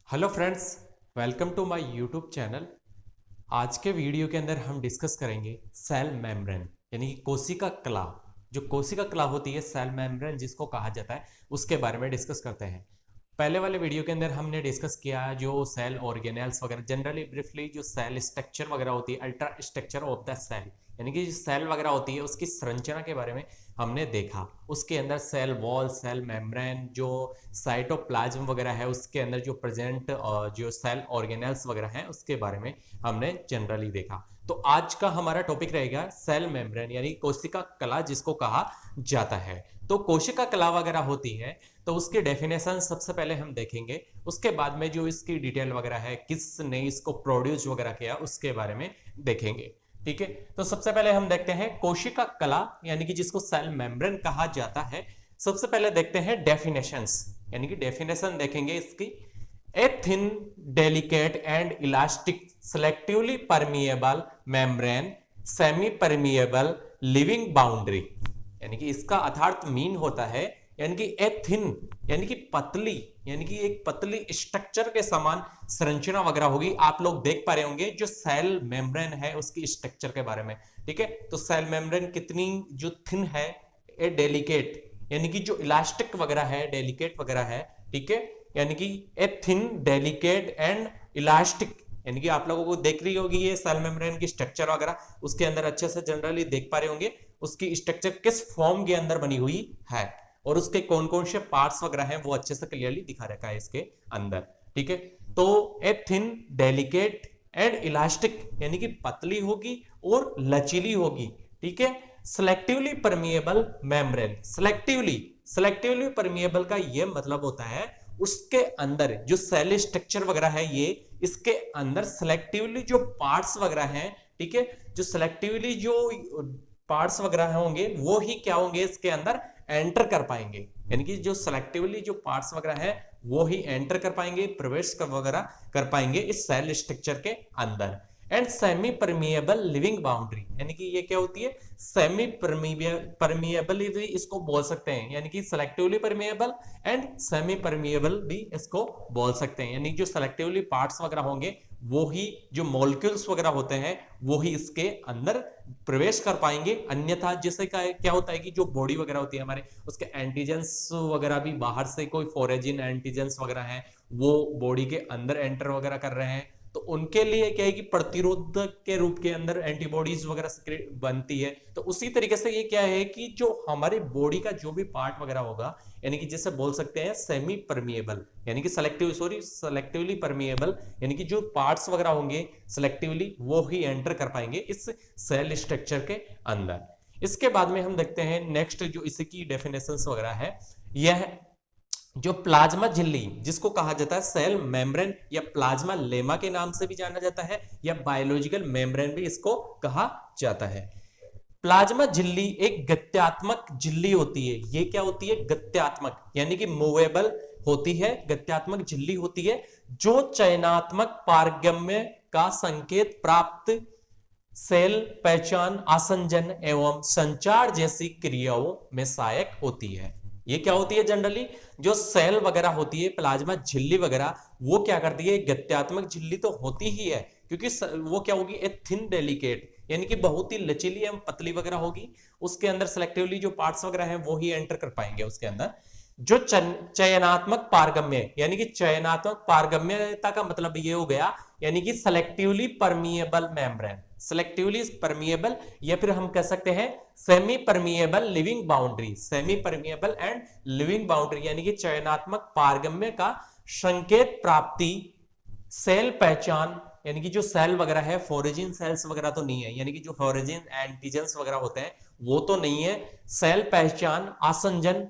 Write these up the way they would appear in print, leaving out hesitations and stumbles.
Hello friends, welcome to my YouTube channel. आज के video के अंदर हम डिस्कस करेंगे सेल मेम्ब्रेन यानी कि कोशिका कला। जो कोशिका कला होती है, सेल मेम्ब्रेन जिसको कहा जाता है, उसके बारे में डिस्कस करते हैं। पहले वाले वीडियो के अंदर हमने डिस्कस किया जो सेल ऑर्गेनेल्स वगैरह, जनरली ब्रीफली जो सेल स्ट्रक्चर वगैरह होती है, ultra structure of the cell यानी कि जो सेल वगैरह होती है उसकी संरचना के बारे में हमने देखा। उसके अंदर सेल वॉल, सेल मेम्ब्रेन, जो साइटोप्लाज्म वगैरह है, उसके अंदर जो प्रेजेंट जो सेल ऑर्गेनेल्स वगैरह हैं उसके बारे में हमने जनरली देखा। तो आज का हमारा टॉपिक रहेगा सेल मेम्ब्रेन यानी कोशिका कला जिसको कहा जाता है। तो कोशिका कला वगैरह होती है तो उसकी डेफिनेशन सबसे पहले हम देखेंगे। उसके बाद में जो इसकी डिटेल वगैरह है, किसने इसको प्रोड्यूस वगैरह किया, उसके बारे में देखेंगे। ठीक है, तो सबसे पहले हम देखते हैं कोशिका कला यानी कि जिसको सेल मेम्ब्रेन कहा जाता है। सबसे पहले देखते हैं डेफिनेशंस यानी कि डेफिनेशन देखेंगे इसकी। A thin, delicate and elastic, selectively permeable membrane, semi permeable living boundary. यानी कि इसका अर्थात मीन होता है यानी कि ए थिन यानी कि पतली, यानी कि एक पतली स्ट्रक्चर के समान संरचना वगैरह होगी। आप लोग देख पा रहे होंगे जो सेल मेम्ब्रेन है उसकी स्ट्रक्चर के बारे में। ठीक है, तो सेल मेम्ब्रेन कितनी जो थिन है, ए डेलिकेट यानी कि जो इलास्टिक वगैरह है, डेलिकेट वगैरह है। ठीक है, यानी कि a thin, delicate and elastic, यानी कि आप लोगों को देख रही होगी ये सेल मेम्ब्रेन की स्ट्रक्चर वगैरह, उसके अंदर अच्छे से जनरली देख पा रहे होंगे उसकी स्ट्रक्चर किस फॉर्म के अंदर बनी हुई है और उसके कौन कौन से पार्ट्स वगैरह हैं वो अच्छे से क्लियरली दिखा रखा है इसके अंदर। ठीक है, तो a thin, delicate and elastic यानी कि पतली होगी और लचीली होगी। ठीक है, selectively permeable membrane, selectively permeable का ये मतलब होता है उसके अंदर जो सेल स्ट्रक्चर वगैरह है ये, इसके अंदर सेलेक्टिवली जो पार्ट्स वगैरह हैं, ठीक है, जो सेलेक्टिवली जो पार्ट्स वगैरह होंगे वो ही क्या होंगे इसके अंदर एंटर कर पाएंगे। यानी कि जो सेलेक्टिवली जो पार्ट्स वगैरह है वो ही एंटर कर पाएंगे, प्रवेश कर वगैरह कर पाएंगे इस सेल स्ट्रक्चर के अंदर। And semi permeable living boundary, यानी कि ये क्या होती है, सेमी परमिएबल भी इसको बोल सकते हैं, यानी कि selectively permeable and semi permeable भी इसको बोल सकते हैं। यानी जो सेलेक्टिवली पार्ट्स वगैरह होंगे वो ही, जो मॉलिक्यूल्स वगैरह होते हैं वो ही इसके अंदर प्रवेश कर पाएंगे। अन्यथा जैसे क्या होता है कि जो बॉडी वगैरह होती है हमारे, उसके एंटीजेंस वगैरह भी बाहर से कोई फॉरेजिन एंटीजेंस वगैरह हैं वो बॉडी के अंदर एंटर वगैरह कर रहे हैं, तो उनके लिए क्या है कि प्रतिरोधक के रूप के अंदर एंटीबॉडीज वगैरह बनती है। तो उसी तरीके से ये क्या है कि जो हमारी बॉडी का जो भी पार्ट वगैरह होगा, यानी कि जैसे बोल सकते हैं सेमी परमिएबल, यानी कि सेलेक्टिवली परमिएबल, यानी कि जो पार्ट्स वगैरह होंगे सेलेक्टिवली वो ही एंटर कर पाएंगे इस सेल स्ट्रक्चर के अंदर। इसके बाद में हम देखते हैं नेक्स्ट जो इसकी डेफिनेशंस वगैरह है। यह जो प्लाज्मा झिल्ली जिसको कहा जाता है सेल मेम्ब्रेन या प्लाज्मा लेमा के नाम से भी जाना जाता है, या बायोलॉजिकल मेम्ब्रेन भी इसको कहा जाता है। प्लाज्मा झिल्ली एक गत्यात्मक झिल्ली होती है। ये क्या होती है, गत्यात्मक, यानी कि मूवेबल होती है, गत्यात्मक झिल्ली होती है जो चयनात्मक पारगम्य का संकेत प्राप्त, सेल पहचान, आसंजन एवं संचार जैसी क्रियाओं में सहायक होती है। ये क्या होती है, जनरली जो सेल वगैरह होती है, प्लाज्मा झिल्ली वगैरह, वो क्या करती है, गत्यात्मक झिल्ली तो होती ही है क्योंकि वो क्या होगी, ए थिन डेलिकेट यानी कि बहुत ही लचीली एवं पतली वगैरह होगी। उसके अंदर सेलेक्टिवली जो पार्ट्स वगैरह हैं वो ही एंटर कर पाएंगे उसके अंदर। जो चयनात्मक पारगम्य, यानी कि चयनात्मक पारगम्यता का मतलब ये हो गया, यानी कि selectively permeable membrane, selectively permeable, या फिर हम कह सकते हैं semi permeable living boundary, semi permeable and living boundary, यानी कि चयनात्मक पारगम्य का संकेत प्राप्ति, सेल पहचान, यानी कि जो सेल वगैरह है, फोरेजिन सेल्स वगैरह तो नहीं है, यानी कि जो फोरेजिन एंटीजेंस वगैरह होते हैं वो तो नहीं है, सेल पहचान, आसंजन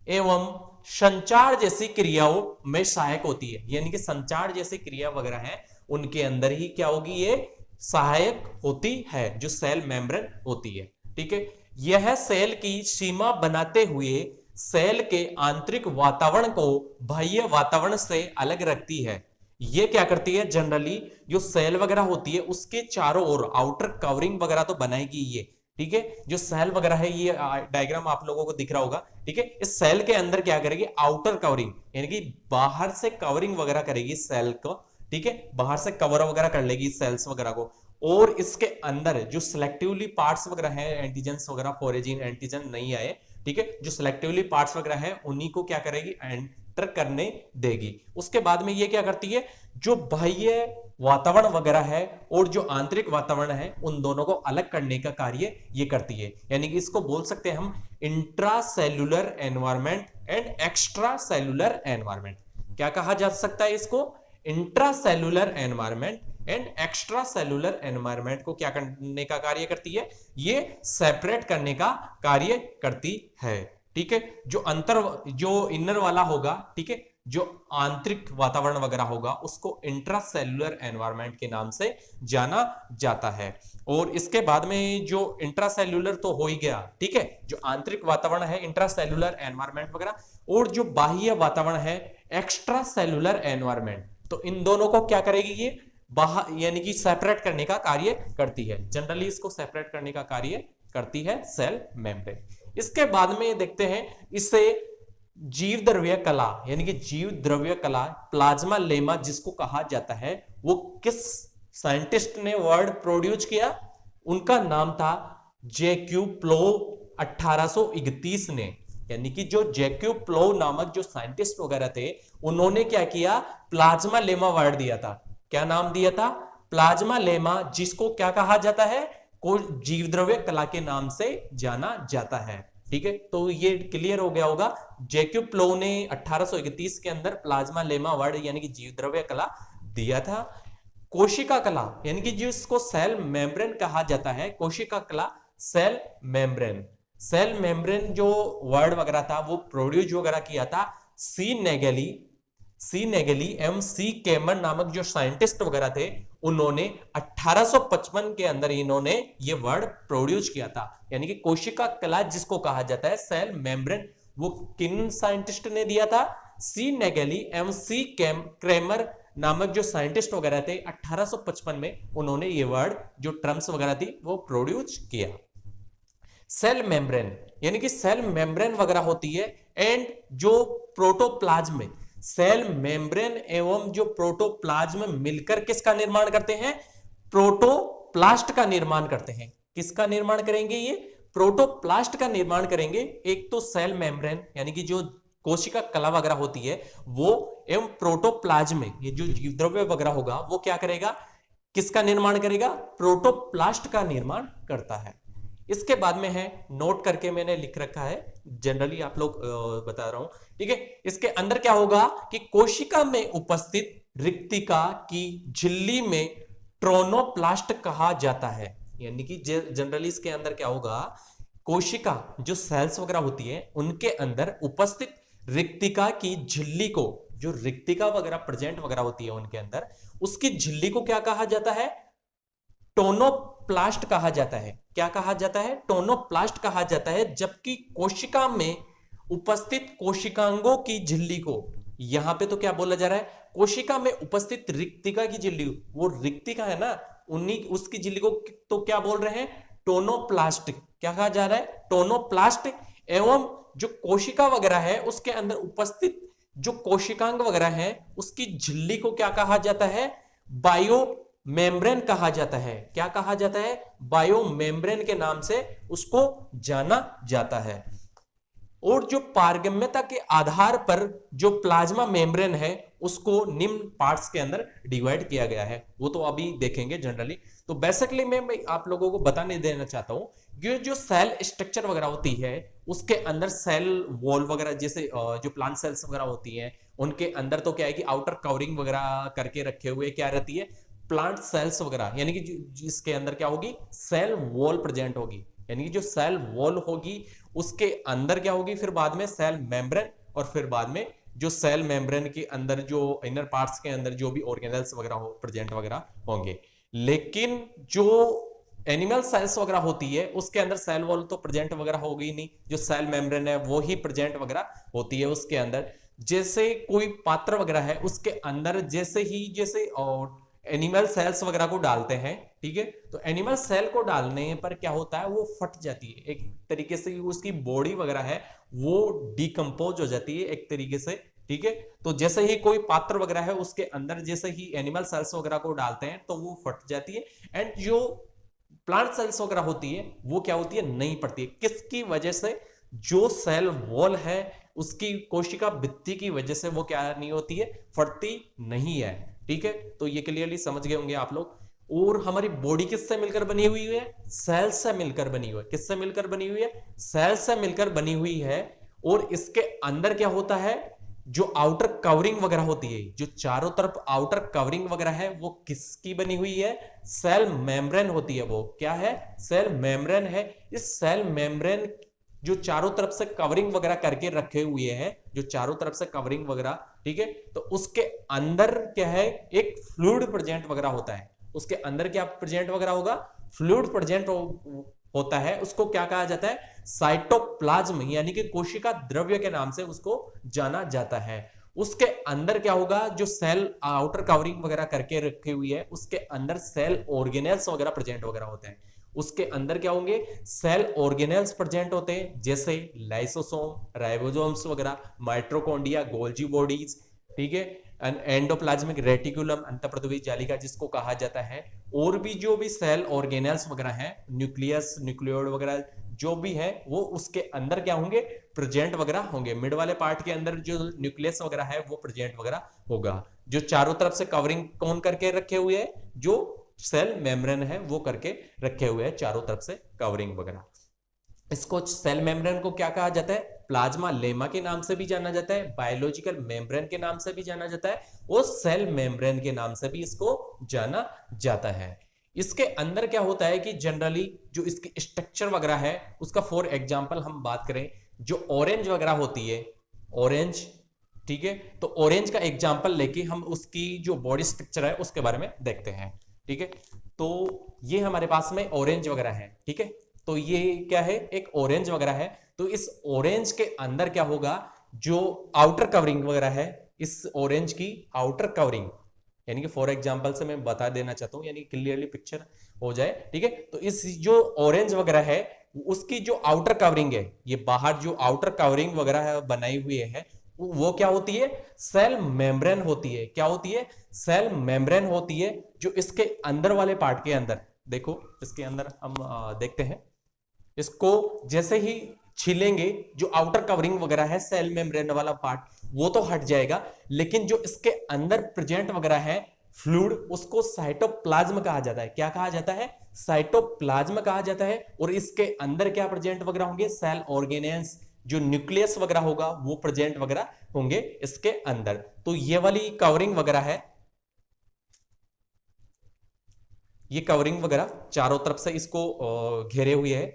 एवं संचार जैसी क्रियाओं में सहायक होती है। यानी कि संचार जैसी क्रिया वगैरह है उनके अंदर ही क्या होगी, ये सहायक होती है जो सेल मेम्ब्रेन होती है। ठीक है, यह सेल की सीमा बनाते हुए सेल के आंतरिक वातावरण को बाह्य वातावरण से अलग रखती है। ये क्या करती है, जनरली जो सेल वगैरह होती है उसके चारों ओर आउटर कवरिंग वगैरह तो बनाएगी ये, ठीक है, जो सेल वगैरह है, ये डायग्राम आप लोगों को दिख रहा होगा, ठीक है। इस सेल के अंदर क्या करेगी, आउटर कवरिंग, यानी कि बाहर से कवरिंग वगैरह करेगी सेल को, ठीक है, बाहर से कवर वगैरह कर लेगी सेल्स वगैरह को। और इसके अंदर जो सिलेक्टिवली पार्ट्स वगैरह है, एंटीजेंस वगैरह, फोरेजिन एंटीजन नहीं आए, ठीक है, जो सिलेक्टिवली पार्ट्स वगैरह है उन्हीं को क्या करेगी, एंटर करने देगी। उसके बाद में ये क्या करती है, जो बाह्य वातावरण वगैरह है और जो आंतरिक वातावरण है उन दोनों को अलग करने का कार्य ये करती है। यानी कि इसको बोल सकते हैं हम intracellular environment and extra cellular environment. क्या कहा जा सकता है इसको, intracellular environment and extra cellular environment को क्या करने का कार्य करती है, ये सेपरेट करने का कार्य करती है, ठीक है। जो इनर वाला होगा, ठीक है, जो आंतरिक वातावरण वगैरह होगा उसको इंट्रासेल्युलर एनवायरनमेंट के नाम से जाना जाता है। और इसके बाद में जो इंट्रासेल्युलर तो हो ही गया, ठीक है, जो आंतरिक वातावरण है इंट्रासेल्युलर एनवायरनमेंट वगैरह, और जो बाह्य वातावरण है एक्स्ट्रा सेल्युलर एनवायरनमेंट, तो इन दोनों को क्या करेगी, ये बाहर यानी कि सेपरेट करने का कार्य करती है। जनरली इसको सेपरेट करने का कार्य करती है सेल मेम्ब्रेन। इसके बाद में देखते हैं इसे जीव द्रव्य कला, यानी कि जीव द्रव्य कला, प्लाज्मा लेमा जिसको कहा जाता है, वो किस साइंटिस्ट ने वर्ड प्रोड्यूस किया, उनका नाम था जैक्यूब प्लो 1831 ने। यानी कि जो जैक्यूब प्लो नामक जो साइंटिस्ट वगैरह थे, उन्होंने क्या किया, प्लाज्मा लेमा वर्ड दिया था। क्या नाम दिया था, प्लाज्मा लेमा, जिसको क्या कहा जाता है, को जीव द्रव्य कला के नाम से जाना जाता है, ठीक है। तो ये क्लियर हो गया होगा, जैक्यूब प्लो ने 1831 के अंदर प्लाज्मा लेमा वर्ड यानी कि जीव द्रव्य कला दिया था। कोशिका कला, यानी कि जिसको सेल मेम्ब्रेन कहा जाता है, कोशिका कला, सेल मेम्ब्रेन, सेल मेम्ब्रेन जो वर्ड वगैरह था वो प्रोड्यूस वगैरह किया था सी नेगेली एम सी कैमर नामक जो साइंटिस्ट वगैरह थे, उन्होंने 1855 के अंदर इन्होंने ये वर्ड प्रोड्यूस किया था। यानी कि कोशिका कला जिसको कहा जाता है सेल मेम्ब्रेन, वो किन साइंटिस्ट ने दिया था, सी नेगेली एम सी क्रेमर नामक जो साइंटिस्ट वगैरह थे, 1855 में उन्होंने ये वर्ड जो टर्म्स वगैरह थी वो प्रोड्यूस किया। सेल मेम्ब्रेन, यानी कि सेल मेम्ब्रेन वगैरह होती है, एंड जो प्रोटोप्लाज्म, सेल मेम्ब्रेन एवं जो प्रोटोप्लाज्म मिलकर किसका निर्माण करते हैं, प्रोटोप्लास्ट का निर्माण करते हैं। किसका निर्माण करेंगे, ये प्रोटोप्लास्ट का निर्माण करेंगे। एक तो सेल मेम्ब्रेन यानी कि जो कोशिका कला वगैरह होती है वो, एवं प्रोटोप्लाज्म, ये जो जीव द्रव्य वगैरह होगा वो क्या करेगा, किसका निर्माण करेगा, प्रोटोप्लास्ट का निर्माण करता है। इसके बाद में है, नोट करके मैंने लिख रखा है, जनरली आप लोग बता रहा हूं, ठीक है। इसके अंदर क्या होगा कि कोशिका में उपस्थित रिक्तिका की झिल्ली में ट्रोनोप्लास्ट कहा जाता है। यानी कि जनरली इसके अंदर क्या होगा, कोशिका जो सेल्स वगैरह होती है उनके अंदर उपस्थित रिक्तिका की झिल्ली को, जो रिक्तिका वगैरह प्रेजेंट वगैरह होती है उनके अंदर, उसकी झिल्ली को क्या कहा जाता है, टोनोप्लास्ट कहा जाता है। क्या कहा जाता है, टोनोप्लास्ट कहा जाता है। जबकि कोशिका में उपस्थित कोशिकांगों की झिल्ली को, यहां पे तो क्या बोला जा रहा है, कोशिका में उपस्थित रिक्तिका की झिल्ली, वो रिक्तिका है ना, उन्हीं उसकी झिल्ली को तो क्या बोल रहे हैं, टोनोप्लास्ट। क्या कहा जा रहा है, टोनोप्लास्ट। एवं जो कोशिका वगैरह है उसके अंदर उपस्थित जो कोशिकांग वगैरह है उसकी झिल्ली को क्या कहा जाता है, बायो मेम्ब्रेन कहा जाता है। क्या कहा जाता है, बायो मेम्ब्रेन के नाम से उसको जाना जाता है। और जो पारगम्यता के आधार पर जो प्लाज्मा मेम्ब्रेन है उसको निम्न पार्ट्स के अंदर डिवाइड किया गया है, वो तो अभी देखेंगे जनरली। तो बेसिकली मैं आप लोगों को बताने देना चाहता हूं, ये जो सेल स्ट्रक्चर वगैरह होती है उसके अंदर सेल वॉल वगैरह, जैसे जो प्लांट सेल्स वगैरह होती हैं उनके अंदर तो क्या है कि आउटर कवरिंग वगैरह करके रखे हुए क्या रहती है, प्लांट सेल्स वगैरह, यानी कि जिसके अंदर क्या होगी, सेल वॉल प्रेजेंट होगी। यानी कि जो सेल वॉल होगी उसके अंदर क्या होगी, फिर बाद में सेल मेम्ब्रेन, और फिर बाद में जो सेल मेम्ब्रेन के अंदर जो इनर पार्ट्स के अंदर जो भी ऑर्गेनेल्स वगैरह हो प्रेजेंट वगैरह होंगे। लेकिन जो एनिमल सेल्स वगैरह होती है उसके अंदर सेल वॉल तो प्रेजेंट वगैरह होगी नहीं, जो सेल मेम्ब्रेन है वो ही प्रेजेंट वगैरह होती है उसके अंदर। जैसे कोई पात्र वगैरह है उसके अंदर जैसे एनिमल सेल्स वगैरह को डालते हैं, ठीक है। तो एनिमल सेल को डालने पर क्या होता है, वो फट जाती है एक तरीके से, उसकी बॉडी वगैरह है वो डिकम्पोज हो जाती है एक तरीके से, ठीक है। तो जैसे ही कोई पात्र वगैरह है उसके अंदर जैसे ही एनिमल सेल्स वगैरह को डालते हैं तो वो फट जाती है। एंड जो प्लांट सेल्स वगैरह होती है वो क्या होती है, नहीं पड़ती है। किसकी वजह से, जो सेल वॉल है उसकी कोशिका भित्ति की वजह से वो क्या नहीं होती है, फटती नहीं है, ठीक है। तो ये क्लियरली समझ गए होंगे आप लोग। और हमारी बॉडी किससे मिलकर बनी हुई है, सेल से मिलकर बनी हुई है। किससे मिलकर बनी हुई है, सेल से मिलकर बनी हुई है। और इसके अंदर क्या होता है, जो आउटर कवरिंग वगैरह होती है, जो चारों तरफ आउटर कवरिंग वगैरह है वो किसकी बनी हुई है, सेल मेम्ब्रेन होती है। वो क्या है, सेल मेम्ब्रेन है। इस सेल मेम्ब्रेन जो चारों तरफ से कवरिंग वगैरह करके रखे हुए हैं, जो चारों तरफ से कवरिंग वगैरह, ठीक है। तो उसके अंदर क्या है, एक फ्लूइड प्रेजेंट वगैरह होता है। उसके अंदर क्या प्रेजेंट वगैरह होगा, फ्लूइड प्रेजेंट होता है। उसको क्या कहा जाता है, साइटोप्लाज्म, यानी कि कोशिका द्रव्य के नाम से उसको जाना जाता है। उसके अंदर क्या होगा, जो सेल आउटर कवरिंग वगैरह करके रखी हुई है उसके अंदर सेल ऑर्गेनेल्स वगैरह प्रेजेंट वगैरह होते हैं। उसके अंदर क्या होंगे, सेल ऑर्गेनेल्स प्रेजेंट होते हैं, जैसे लाइसोसोम, राइबोसोम्स वगैरह, माइटोकॉन्ड्रिया, गोल्जी बॉडीज, ठीक है, एंडोप्लाज्मिक रेटिकुलम, अंतःप्रद्रवी जालिका जिसको कहा जाता है। और भी जो भी सेल ऑर्गेनेल्स वगैरह हैं, न्यूक्लियस, न्यूक्लियोइड वगैरह जो भी है वो उसके अंदर क्या होंगे, प्रेजेंट वगैरह होंगे। मिड वाले पार्ट के अंदर जो न्यूक्लियस वगैरह है वो प्रेजेंट वगैरह होगा। जो चारों तरफ से कवरिंग कौन करके रखे हुए है, जो सेल मेम्ब्रेन है वो करके रखे हुए हैं चारों तरफ से कवरिंग वगैरह। इसको सेल मेम्ब्रेन को क्या कहा जाता है, प्लाज्मा लेमा के नाम से भी जाना जाता है, बायोलॉजिकल मेम्ब्रेन के नाम से भी जाना जाता है, और सेल मेम्ब्रेन के नाम से भी इसको जाना जाता है। इसके अंदर क्या होता है कि जनरली जो इसकी स्ट्रक्चर वगैरह है उसका फॉर एग्जांपल हम बात करें, जो ऑरेंज वगैरह होती है, ऑरेंज, ठीक है। तो ऑरेंज का एग्जांपल लेके हम उसकी जो बॉडी स्ट्रक्चर है उसके बारे में देखते हैं, ठीक है। तो ये हमारे पास में ऑरेंज वगैरह है, ठीक है। तो ये क्या है, एक ऑरेंज वगैरह है। तो इस ऑरेंज के अंदर क्या होगा, जो आउटर कवरिंग वगैरह है, इस ऑरेंज की आउटर कवरिंग, यानी कि फॉर एग्जांपल से मैं बता देना चाहता हूं, यानी क्लियरली पिक्चर हो जाए, ठीक है। तो इस जो ऑरेंज वगैरह है उसकी जो आउटर कवरिंग है, ये बाहर जो आउटर कवरिंग वगैरह है बनाई हुई है, वो क्या होती है, सेल मेम्ब्रेन होती है। क्या होती है, सेल मेम्ब्रेन होती है। जो इसके अंदर वाले पार्ट के अंदर देखो, इसके अंदर हम देखते हैं, इसको जैसे ही छीलेंगे जो आउटर कवरिंग वगैरह है सेल मेम्ब्रेन वाला पार्ट वो तो हट जाएगा, लेकिन जो इसके अंदर प्रेजेंट वगैरह है फ्लूइड, उसको साइटोप्लाज्म कहा जाता है। क्या कहा जाता है, साइटोप्लाज्म कहा जाता है। और इसके अंदर क्या प्रेजेंट वगैरह होंगे, सेल ऑर्गेनेल्स, जो न्यूक्लियस वगैरह होगा वो प्रेजेंट वगैरह होंगे इसके अंदर। तो ये वाली कवरिंग वगैरह है, ये कवरिंग वगैरह चारों तरफ से इसको घेरे हुए है,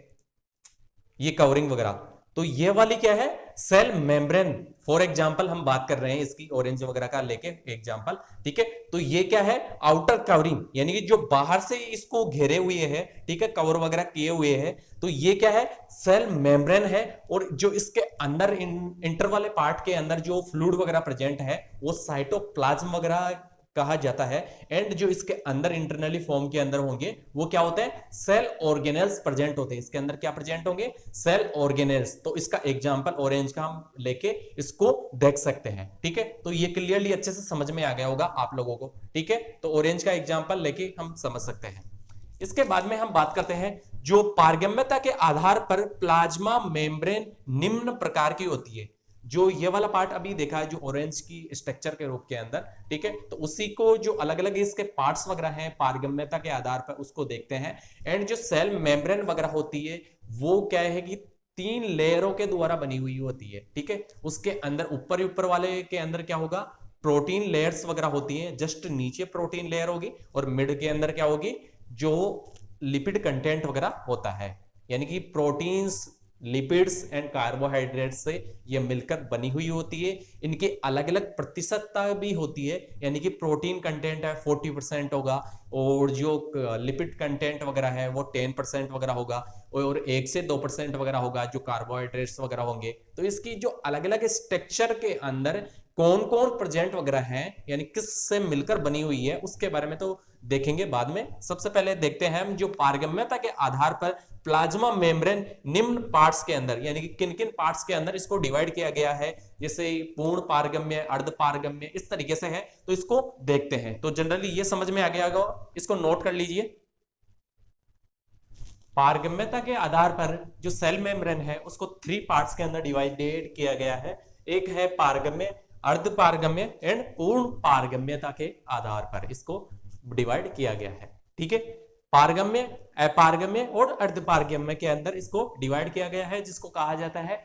ये कवरिंग वगैरह। तो ये वाली क्या है, सेल मेम्ब्रेन। फॉर एग्जांपल हम बात कर रहे हैं इसकी ऑरेंज वगैरह का लेके एग्जांपल, ठीक है। तो ये क्या है, आउटर कवरिंग, यानी कि जो बाहर से इसको घेरे हुए है, ठीक है, कवर वगैरह किए हुए हैं। तो ये क्या है, सेल मेम्ब्रेन है। और जो इसके अंदर इंटर वाले पार्ट के अंदर जो फ्लूइड वगैरह प्रेजेंट है वो साइटोप्लाज्म वगैरह कहा जाता है। एंड जो इसके अंदर इंटरनली फॉर्म के अंदर होंगे वो क्या होते हैं, सेल ऑर्गेनेल्स प्रेजेंट होते हैं। इसके अंदर क्या प्रेजेंट होंगे, सेल ऑर्गेनेल्स। तो इसका एग्जांपल ऑरेंज का हम लेके इसको देख सकते हैं, ठीक है। तो ये क्लियरली अच्छे से समझ में आ गया होगा आप लोगों को, ठीक है। तो ऑरेंज का एग्जांपल लेके हम समझ सकते हैं। इसके बाद में हम बात करते हैं, जो पारगम्यता के आधार पर प्लाज्मा मेम्ब्रेन निम्न प्रकार की होती है। जो ये वाला पार्ट अभी देखा है, जो ऑरेंज की स्ट्रक्चर के रूप के अंदर, ठीक है। तो उसी को जो अलग अलग इसके पार्ट्स वगैरह हैं पारगम्यता के आधार पर उसको देखते हैं। एंड जो सेल मेम्ब्रेन वगैरह होती है वो क्या है कि 3 लेयरों के द्वारा बनी हुई होती है, ठीक है। उसके अंदर ऊपर वाले के अंदर क्या होगा, प्रोटीन लेयर्स वगैरह होती है, जस्ट नीचे प्रोटीन लेयर होगी, और मिड के अंदर क्या होगी, जो लिपिड कंटेंट वगैरह होता है, यानी कि प्रोटीन्स, लिपिड्स एंड कार्बोहाइड्रेट्स से ये मिलकर बनी हुई होती है। इनकी अलग अलग प्रतिशतता भी होती है, यानी कि प्रोटीन कंटेंट है 40% होगा, और जो लिपिड कंटेंट वगैरह है वो 10% वगैरह होगा, और 1 से 2% वगैरह होगा जो कार्बोहाइड्रेट्स वगैरह होंगे। तो इसकी जो अलग अलग स्ट्रक्चर के अंदर कौन कौन प्रेजेंट वगैरह हैं, यानी किससे मिलकर बनी हुई है, उसके बारे में तो देखेंगे बाद में। सबसे पहले देखते हैं हम जो पारगम्यता के आधार पर प्लाज्मा मेम्ब्रेन निम्न पार्ट्स के अंदर, यानी कि किन किन पार्ट्स के अंदर इसको डिवाइड किया गया है, जैसे पूर्ण पारगम्य, अर्ध पारगम्य, इस तरीके से है, तो इसको देखते हैं। तो जनरली ये समझ में आ गया होगा, इसको नोट कर लीजिए। पारगम्यता के आधार पर जो सेल मेम्ब्रेन है उसको 3 पार्ट्स के अंदर डिवाइडेड किया गया है। एक है पारगम्य, अर्ध पारगम्य एंड पूर्ण पारगम्यता के आधार पर इसको डिवाइड किया गया है। ठीक है, पारगम्य, अपारगम्य और अर्ध पारगम्य के अंदर इसको डिवाइड किया गया है, जिसको कहा जाता है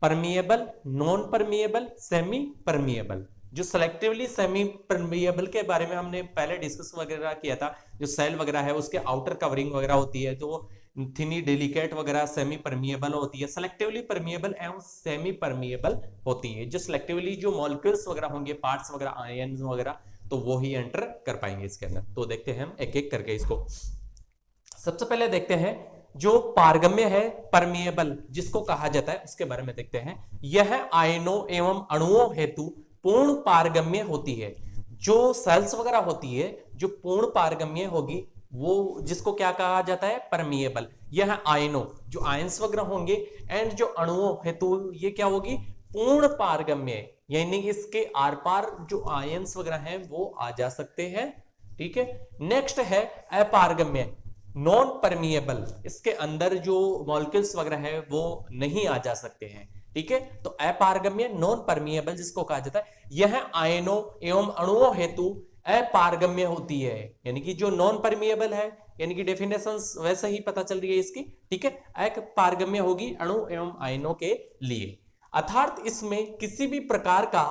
permeable, non permeable, semi permeable. जो सेलेक्टिवली सेमी परमिएबल के बारे में हमने पहले डिस्कस वगैरह किया था, जो सेल वगैरह है उसके आउटर कवरिंग वगैरह होती है, तो थिनी डेलिकेट वगैरह सेमी परमिएबल होती है, सेलेक्टिवली परमिएबल एवं सेमी परमिएबल होती है। जो सेलेक्टिवली जो मॉलिक्यूल्स वगैरह होंगे, पार्ट्स वगैरह, आयन वगैरह, तो वो ही एंटर कर पाएंगे इसके अंदर। तो देखते हैं हम एक एक करके इसको। सबसे पहले देखते हैं जो पारगम्य है, परमिएबल जिसको कहा जाता है, उसके बारे में देखते हैं। यह आयनों एवं अणुओं हेतु पूर्ण पारगम्य होती है। जो सेल्स वगैरह होती है जो पूर्ण पारगम्य होगी, वो जिसको क्या कहा जाता है, परमिएबल। यह आयनों, जो आयंस वगैरह होंगे, एंड जो अणुओं हेतु ये क्या होगी, पूर्ण पारगम्य, यानी इसके आर पार जो आयंस वगैरह हैं वो आ जा सकते हैं। ठीक है, नेक्स्ट है अपारगम्य, नॉन परमिएबल, इसके अंदर जो मॉलिक्यूल्स वगैरह है वो नहीं आ जा सकते हैं। ठीक है, तो अपारगम्य, नॉन परमिएबल जिसको कहा जाता है, यह आयनों एवं अणुओं हेतु अपारगम्य होती है। यानी कि जो नॉन परमिएबल है, यानी कि डेफिनेशन वैसे ही पता चल रही है इसकी। ठीक है, अपारगम्य होगी अणु एवं आयनों के लिए, अर्थात इसमें किसी भी प्रकार का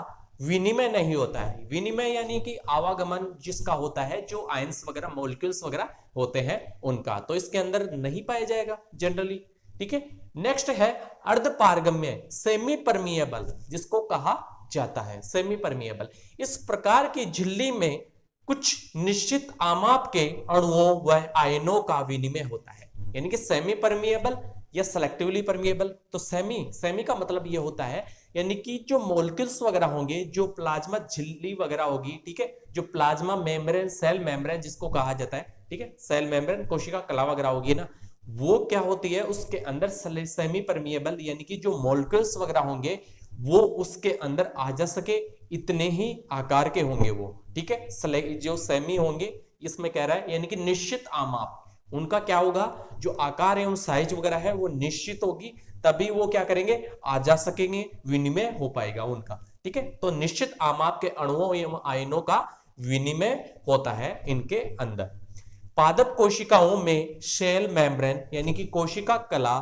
विनिमय नहीं होता है। विनिमय यानी कि आवागमन जिसका होता है, जो आयंस वगैरह, मॉलिक्यूल्स वगैरह होते हैं उनका, तो इसके अंदर नहीं पाया जाएगा जनरली। ठीक है, नेक्स्ट है अर्ध पारगम्य, सेमी परमिएबल जिसको कहा जाता है, सेमी परमिएबल। इस प्रकार की झिल्ली में कुछ निश्चित आमाप के अणुओं व आयनों का विनिमय होता है, यानी कि सेमी परमिएबल या सेलेक्टिवली परमिएबल। तो सेमी का मतलब ये होता है, यानी कि जो मॉलिक्यूल्स वगैरह होंगे, जो प्लाज्मा झिल्ली वगैरह होगी, ठीक है, जो प्लाज्मा मेम्ब्रेन, सेल मेम्ब्रेन जिसको कहा जाता है, ठीक है, सेल मेम्ब्रेन, कोशिका कला वगैरह होगी ना, वो क्या होती है, उसके अंदर सेमी परमिएबल, यानी कि जो मॉलिक्यूल्स वगैरह होंगे वो उसके अंदर आ जा सके, इतने ही आकार के होंगे वो। ठीक है, जो सेमी होंगे इसमें कह रहा है, यानी कि निश्चित आमाप, उनका क्या होगा, जो आकार एवं साइज वगैरह है वो निश्चित होगी, तभी वो क्या करेंगे, आ जा सकेंगे, विनिमय हो पाएगा उनका। ठीक है, तो निश्चित आमाप के अणुओं एवं आयनों का विनिमय होता है इनके अंदर। पादप कोशिकाओं में सेल मेम्ब्रेन, यानी कि कोशिका कला,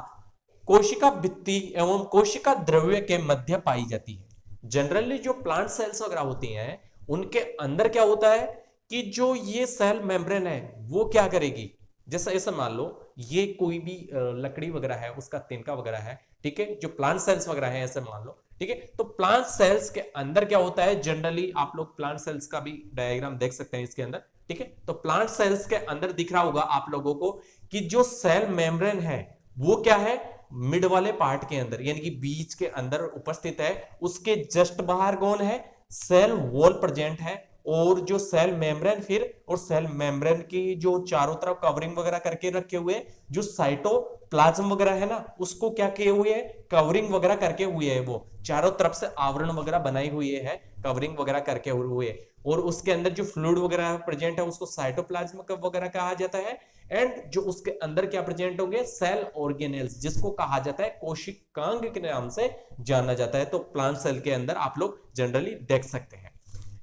कोशिका भित्ति एवं कोशिका द्रव्य के मध्य पाई जाती है। जनरली जो प्लांट सेल्स वगैरह होती हैं उनके अंदर क्या होता है कि जो ये सेल मेम्ब्रेन है वो क्या करेगी, जैसा ऐसा मान लो ये कोई भी लकड़ी वगैरह है, उसका तिनका वगैरह है, ठीक है, जो प्लांट सेल्स वगैरह है ऐसे मान लो, ठीक है। तो प्लांट सेल्स के अंदर क्या होता है, जनरली आप लोग प्लांट सेल्स का भी डायग्राम देख सकते हैं इसके अंदर, ठीक है। तो प्लांट सेल्स के अंदर दिख रहा होगा आप लोगों को कि जो सेल मेम्ब्रेन है वो क्या है, मिड वाले पार्ट के अंदर, यानी कि बीच के अंदर उपस्थित है। उसके जस्ट बाहर कौन है, सेल वॉल प्रेजेंट है, और जो सेल मेम्ब्रेन फिर, और सेल मेम्ब्रेन की जो चारों तरफ कवरिंग वगैरह करके रखे हुए, जो साइटोप्लाज्म वगैरह है ना, उसको क्या किए हुए है, कवरिंग वगैरह करके हुए है, वो चारों तरफ से आवरण वगैरह बनाई हुई है, कवरिंग वगैरह करके हुए, और उसके अंदर जो फ्लूइड वगैरह प्रेजेंट है उसको साइटोप्लाज्म वगैरह कहा जाता है। एंड जो उसके अंदर क्या प्रेजेंट होंगे, सेल ऑर्गेनेल्स जिसको कहा जाता है कोशिकांग के नाम से जाना जाता है। तो प्लांट सेल के अंदर आप लोग जनरली देख सकते हैं।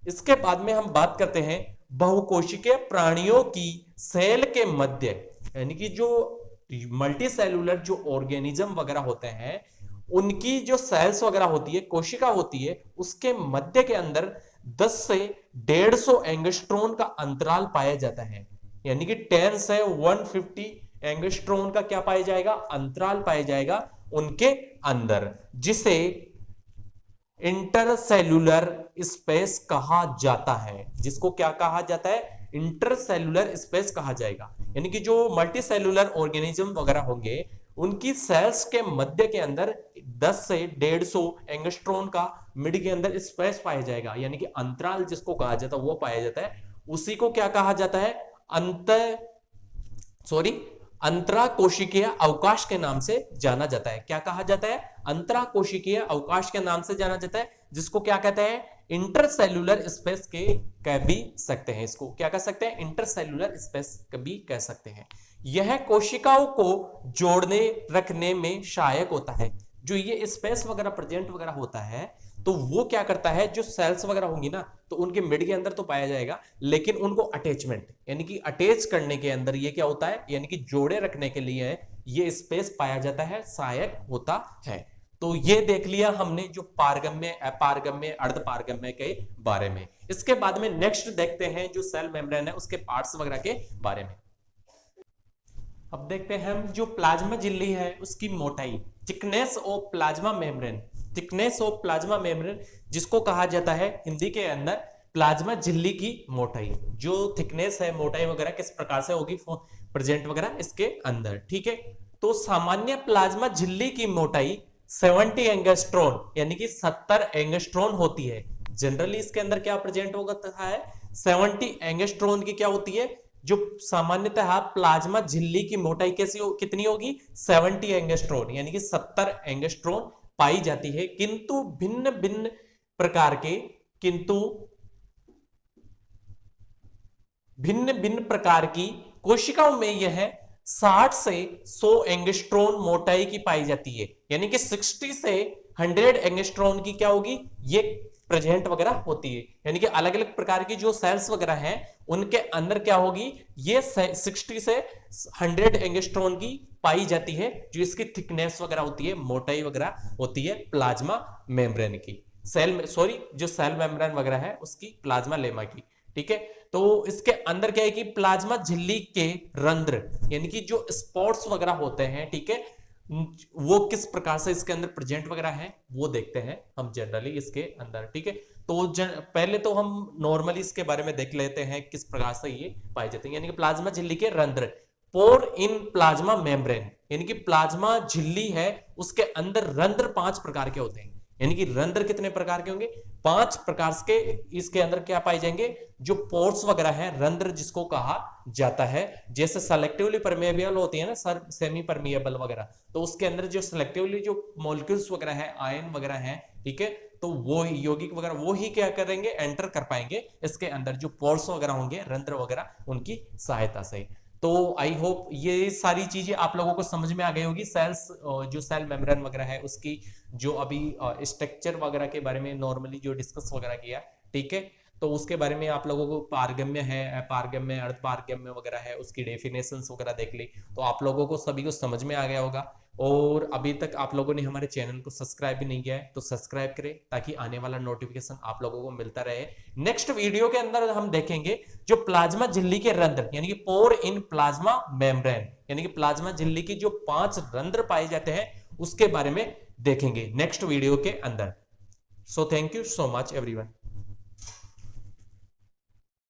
इसके बाद में हम बात करते हैं बहुकोशिकीय प्राणियों की सेल के मध्य, यानी कि जो मल्टी सेलुलर जो ऑर्गेनिज्म वगैरह होते हैं उनकी जो सेल्स वगैरह होती है, कोशिका होती है, उसके मध्य के अंदर 10 से 150 एंगस्ट्रॉन का अंतराल पाया जाता है, यानी कि 10 से 150 एंगस्ट्रॉन का क्या पाया जाएगा, अंतराल पाया जाएगा उनके अंदर, जिसे इंटरसेल्यूलर स्पेस कहा जाता है। जिसको क्या कहा जाता है, इंटरसेल्यूलर स्पेस कहा जाएगा। यानी कि जो मल्टी सेलुलर ऑर्गेनिज्म वगैरह होंगे उनकी सेल्स के मध्य के अंदर 10 से 150 एंगस्ट्रॉन का मिड के अंदर स्पेस पाया जाएगा, यानी कि अंतराल जिसको कहा जाता है वो पाया जाता है, उसी को क्या कहा जाता है, अंतराकोशिकीय अवकाश के नाम से जाना जाता है। क्या कहा जाता है, अंतराकोशिकीय अवकाश के नाम से जाना जाता है, जिसको क्या कहते हैं, इंटरसेल्यूलर स्पेस के कह भी सकते हैं। इसको क्या कह सकते हैं, इंटरसेल्यूलर स्पेस भी कह सकते हैं। यह कोशिकाओं को जोड़ने रखने में सहायक होता है। जो ये स्पेस वगैरह प्रेजेंट वगैरह होता है, तो वो क्या करता है, जो सेल्स वगैरह होंगी ना, तो उनके मिड के अंदर तो पाया जाएगा, लेकिन उनको अटैचमेंट यानी कि अटैच करने के अंदर ये क्या होता है, यानी कि जोड़े रखने के लिए ये स्पेस पाया जाता है, सहायक होता है। तो ये देख लिया हमने जो पारगम्य, अपारगम्य, अर्धपारगम्य के बारे में। इसके बाद में नेक्स्ट देखते हैं जो सेल मेम्ब्रेन है उसके पार्ट्स वगैरह के बारे में। अब देखते हैं हम जो प्लाज्मा झिल्ली है उसकी मोटाई, thickness of plasma membrane. Thickness of plasma membrane जिसको कहा जाता है हिंदी के अंदर प्लाज्मा झिल्ली की मोटाई। जो थिकनेस है, मोटाई वगैरह किस प्रकार से होगी प्रेजेंट वगैरह इसके अंदर, ठीक है। तो सामान्य प्लाज्मा झिल्ली की मोटाई 70 एंगस्ट्रॉन यानी कि 70 एंगस्ट्रॉन होती है। जनरली इसके अंदर क्या प्रेजेंट होता है, 70 एंगस्ट्रॉन की क्या होती है, जो सामान्यतः प्लाज्मा झिल्ली की मोटाई कितनी होगी, 70 एंगस्ट्रॉन यानी कि 70 एंगस्ट्रॉन पाई जाती है। किंतु भिन्न भिन्न प्रकार की कोशिकाओं में यह 60 से 100 एंगस्ट्रॉन मोटाई की पाई जाती है, यानी कि 60 से 100 एंगस्ट्रॉन की क्या होगी, ये प्रेजेंट वगैरह होती है। यानी कि अलग अलग प्रकार की जो सेल्स वगैरह हैं उनके अंदर क्या होगी, ये 60 से 100 एंगस्ट्रॉन की पाई जाती है, जो इसकी थिकनेस वगैरह होती है, मोटाई वगैरह होती है प्लाज्मा मेम्ब्रेन की, जो सेल मेम्ब्रेन वगैरह है उसकी, प्लाज्मा लेमा की, ठीक है। तो इसके अंदर क्या है कि प्लाज्मा झिल्ली के रंध्र यानी कि जो स्पॉट्स वगैरह होते हैं, ठीक है, वो किस प्रकार से इसके अंदर प्रेजेंट वगैरह है वो देखते हैं हम जनरली इसके अंदर, ठीक है। तो पहले तो हम नॉर्मली इसके बारे में देख लेते हैं किस प्रकार से ये पाए जाते हैं। यानी कि प्लाज्मा झिल्ली के रंध्र, पोर इन प्लाज्मा मेम्ब्रेन, यानी कि प्लाज्मा झिल्ली है उसके अंदर रंध्र 5 प्रकार के होते हैं। यानी कि रंध्र कितने प्रकार के होंगे, 5 प्रकार के इसके अंदर क्या पाए जाएंगे, जो पोर्स वगैरह है, रंध्र जिसको कहा जाता है। जैसे सेलेक्टिवली परमेबल होती है ना सर, सेमी परमिएबल वगैरह, तो उसके अंदर जो सेलेक्टिवली जो मॉलिक्यूल्स वगैरह है, आयन वगैरह है, ठीक है, तो वो यौगिक वगैरह वो ही क्या करेंगे, एंटर कर पाएंगे इसके अंदर, जो पोर्स वगैरह होंगे, रंध्र वगैरह, उनकी सहायता से। तो आई होप ये सारी चीजें आप लोगों को समझ में आ गई होगी। सेल्स, जो सेल मेम्ब्रेन वगैरह है उसकी जो अभी स्ट्रक्चर वगैरह के बारे में नॉर्मली जो डिस्कस वगैरह किया, ठीक है, तो उसके बारे में आप लोगों को पारगम्य है, अपारगम्य, अर्धपारगम्य वगैरह है उसकी डेफिनेशंस वगैरह देख ली, तो आप लोगों को सभी को समझ में आ गया होगा। और अभी तक आप लोगों ने हमारे चैनल को सब्सक्राइब भी नहीं किया है तो सब्सक्राइब करें, ताकि आने वाला नोटिफिकेशन आप लोगों को मिलता रहे। नेक्स्ट वीडियो के अंदर हम देखेंगे जो प्लाज्मा झिल्ली के रंध्र यानी कि पोर इन प्लाज्मा मेम्ब्रेन, यानी कि प्लाज्मा झिल्ली की जो 5 रंध्र पाए जाते हैं उसके बारे में देखेंगे नेक्स्ट वीडियो के अंदर। So thank you so much everyone.